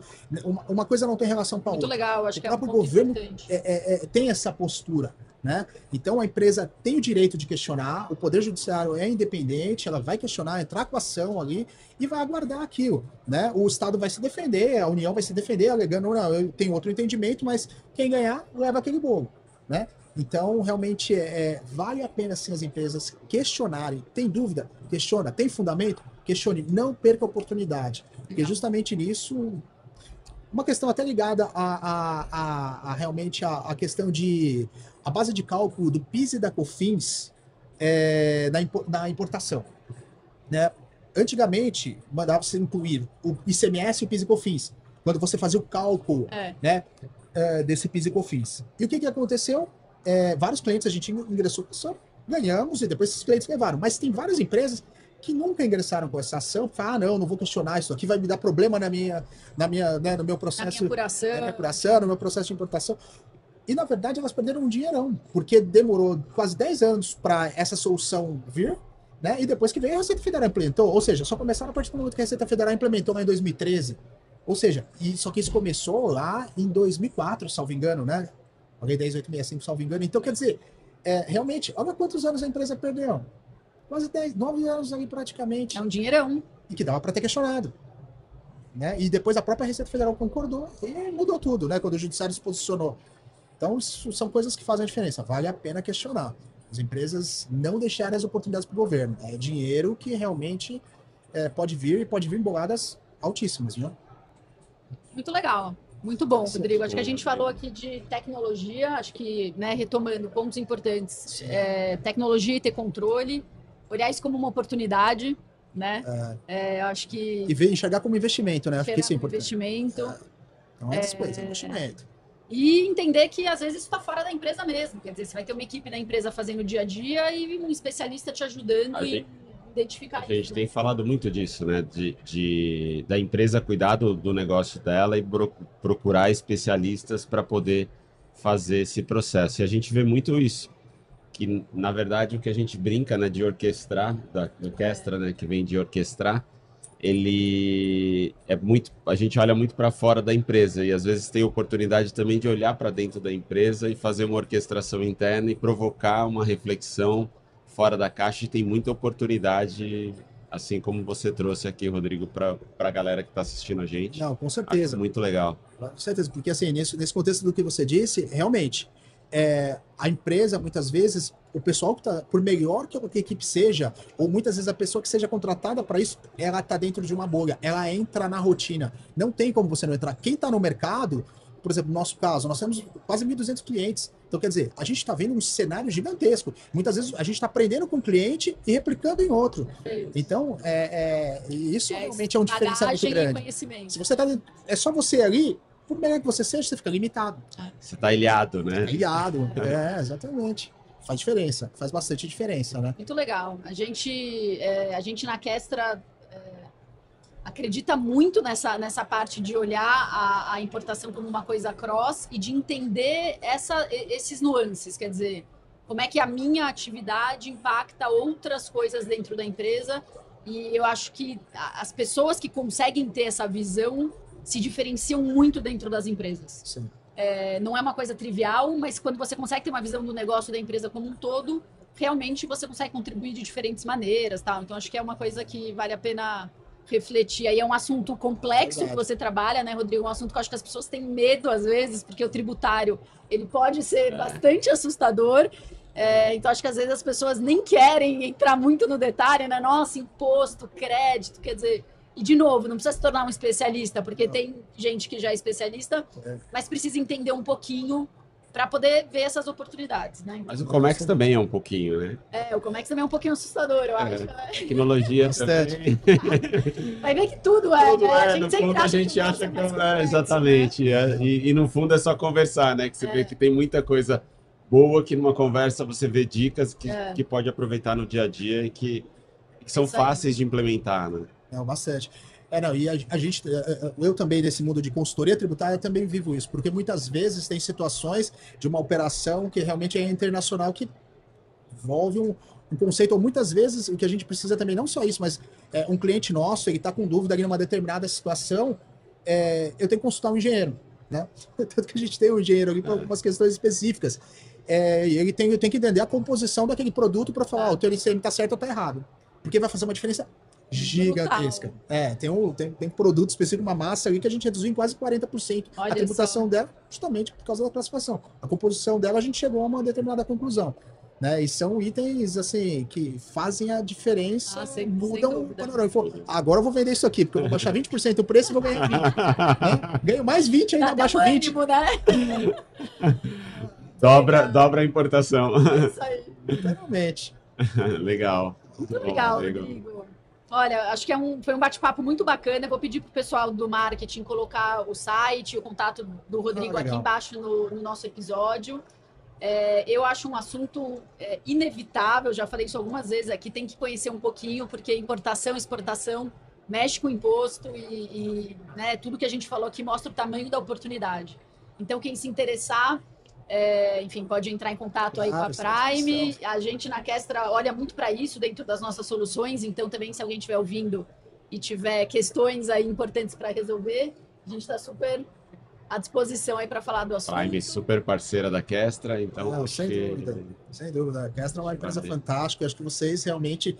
C: Uma coisa não tem relação com a outra.
A: Muito legal, acho que é um ponto
C: governo
A: importante.
C: Tem essa postura, né? Então a empresa tem o direito de questionar, o Poder Judiciário é independente, ela vai questionar, entrar com ação ali e vai aguardar aquilo, né? O Estado vai se defender, a União vai se defender, alegando, não, eu tenho outro entendimento, mas quem ganhar leva aquele bolo, né? Então, realmente, vale a pena, sim, as empresas questionarem. Tem dúvida? Questiona. Tem fundamento? Questione. Não perca a oportunidade. Porque justamente nisso, uma questão até ligada realmente a questão de a base de cálculo do PIS e da COFINS da importação, né? Antigamente, mandava você incluir o ICMS e o PIS e COFINS, quando você fazia o cálculo né, desse PIS e COFINS. E o que aconteceu? Vários clientes a gente ingressou, ganhamos e depois esses clientes levaram. Mas tem várias empresas que nunca ingressaram com essa ação, falam, não vou questionar isso aqui, vai me dar problema no meu processo.
A: Na minha apuração.
C: Na minha apuração, no meu processo de importação. E, na verdade, elas perderam um dinheirão, porque demorou quase 10 anos para essa solução vir, né? E depois que veio, a Receita Federal implementou. Ou seja, só começaram a partir do momento que a Receita Federal implementou lá em 2013. Ou seja, só que isso começou lá em 2004, salvo engano, né? Lei 10.865, salvo engano. Então, quer dizer, realmente, olha quantos anos a empresa perdeu. Quase 10, 9 anos ali praticamente.
A: É um dinheirão.
C: E que dava para ter questionado. Né? E depois a própria Receita Federal concordou e mudou tudo, né? Quando o Judiciário se posicionou. Então, isso são coisas que fazem a diferença. Vale a pena questionar. As empresas não deixarem as oportunidades para o governo. É dinheiro que realmente pode vir boladas altíssimas, viu?
A: Muito legal. Muito bom, Rodrigo. Acho que a gente falou aqui de tecnologia, acho que, né, retomando pontos importantes, tecnologia e ter controle, olhar isso como uma oportunidade, né? Acho que...
C: E enxergar como investimento, né? Acho que isso é importante.
A: Investimento.
C: Então, é despesa, é investimento.
A: E entender que, às vezes, isso está fora da empresa mesmo. Quer dizer, você vai ter uma equipe da empresa fazendo o dia a dia e um especialista te ajudando a identificar isso.
B: A gente tem falado muito disso, né? Da empresa cuidar do negócio dela e procurar especialistas para poder fazer esse processo. E a gente vê muito isso. Que, na verdade, o que a gente brinca, né, de orquestrar, da orquestra, né, que vem de orquestrar, ele é muito, a gente olha muito para fora da empresa e às vezes tem oportunidade também de olhar para dentro da empresa e fazer uma orquestração interna e provocar uma reflexão fora da caixa, e tem muita oportunidade, assim como você trouxe aqui, Rodrigo, para a galera que está assistindo a gente.
C: Não, com certeza.
B: Muito legal.
C: Com certeza, porque assim, nesse contexto do que você disse, realmente, a empresa, muitas vezes, o pessoal que está, por melhor que a equipe seja, ou muitas vezes a pessoa que seja contratada para isso, ela está dentro de uma bolha, ela entra na rotina. Não tem como você não entrar. Quem está no mercado, por exemplo, no nosso caso, nós temos quase 1.200 clientes. Então, quer dizer, a gente está vendo um cenário gigantesco. Muitas vezes a gente está aprendendo com um cliente e replicando em outro. Então, isso realmente é um diferencial muito grande. Se você tá, é só você ali, por melhor que você seja, você fica limitado.
B: Você está ilhado, né?
C: Ilhado, exatamente. Faz diferença, faz bastante diferença, né?
A: Muito legal. A gente na Questra acredita muito nessa parte de olhar a importação como uma coisa cross e de entender esses nuances, quer dizer, como é que a minha atividade impacta outras coisas dentro da empresa. E eu acho que as pessoas que conseguem ter essa visão se diferenciam muito dentro das empresas.
C: Sim.
A: Não é uma coisa trivial, mas quando você consegue ter uma visão do negócio da empresa como um todo, realmente você consegue contribuir de diferentes maneiras, tal. Então acho que é uma coisa que vale a pena refletir. Aí é um assunto complexo que você trabalha, né, Rodrigo? Um assunto que eu acho que as pessoas têm medo às vezes, porque o tributário ele pode ser bastante assustador. Então acho que às vezes as pessoas nem querem entrar muito no detalhe, né? Nossa, imposto, crédito, quer dizer... E, de novo, não precisa se tornar um especialista, porque tem gente que já é especialista, mas precisa entender um pouquinho para poder ver essas oportunidades, né?
B: Mas o Comex também é um pouquinho, né?
A: O Comex também é um pouquinho assustador, eu acho.
B: Tecnologia também.
A: Vai ver que tudo é, né? A gente sempre acha
B: a gente acha que exatamente. Né? E no fundo é só conversar, né? Que você vê que tem muita coisa boa que numa conversa você vê dicas que pode aproveitar no dia a dia e que são fáceis de implementar, né?
C: Bastante. E a gente, eu também nesse mundo de consultoria tributária também vivo isso, porque muitas vezes tem situações de uma operação que realmente é internacional que envolve um conceito, ou muitas vezes o que a gente precisa também, não só isso, mas um cliente nosso, ele está com dúvida em uma determinada situação, eu tenho que consultar um engenheiro, né? Tanto que a gente tem um engenheiro aqui para algumas questões específicas. E ele tem que entender a composição daquele produto para falar, o teu ICM está certo ou está errado. Porque vai fazer uma diferença gigantesca. Tem produto específico, uma massa ali que a gente reduziu em quase 40% a tributação dela, justamente por causa da classificação. A composição dela, a gente chegou a uma determinada conclusão. Né? E são itens assim que fazem a diferença, mudam o panorama. Agora eu vou vender isso aqui, porque eu vou baixar 20% o preço e vou ganhar 20%. Né? Ganho mais 20%, ainda baixo 20%.
A: Né?
B: Dobra a importação.
A: Isso aí.
C: Literalmente.
B: Legal.
A: Muito legal, Rodrigo. Olha, acho que foi um bate-papo muito bacana. Eu vou pedir para o pessoal do marketing colocar o site, o contato do Rodrigo aqui embaixo no nosso episódio. Eu acho um assunto inevitável, já falei isso algumas vezes aqui, tem que conhecer um pouquinho, porque importação e exportação mexe com imposto e né, tudo que a gente falou aqui mostra o tamanho da oportunidade. Então, quem se interessar, enfim, pode entrar em contato aí com a
C: Claro,
A: Prime. A gente na Kestra olha muito para isso dentro das nossas soluções, então também se alguém estiver ouvindo e tiver questões aí importantes para resolver, a gente está super à disposição aí para falar do assunto.
B: Prime super parceira da Kestra, então
C: Não,
B: acho
C: sem
B: que...
C: dúvida, sem dúvida. A Kestra é uma empresa
B: Prazer.
C: fantástica. Eu acho que vocês realmente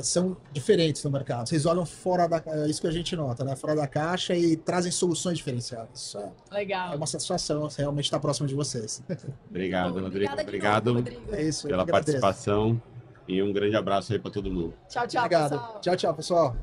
C: são diferentes no mercado. Vocês olham fora da, isso que a gente nota, né? Fora da caixa e trazem soluções diferenciadas. Isso é
A: Legal.
C: uma satisfação realmente estar próximo de vocês.
B: Obrigado,
A: Bom,
B: Rodrigo.
A: obrigada de
B: Obrigado
A: novo, Rodrigo.
C: É isso. eu
B: pela
C: que agradeço.
B: participação e um grande abraço aí para todo mundo.
A: Tchau, tchau,
C: Obrigado.
A: pessoal.
C: Tchau, tchau, pessoal.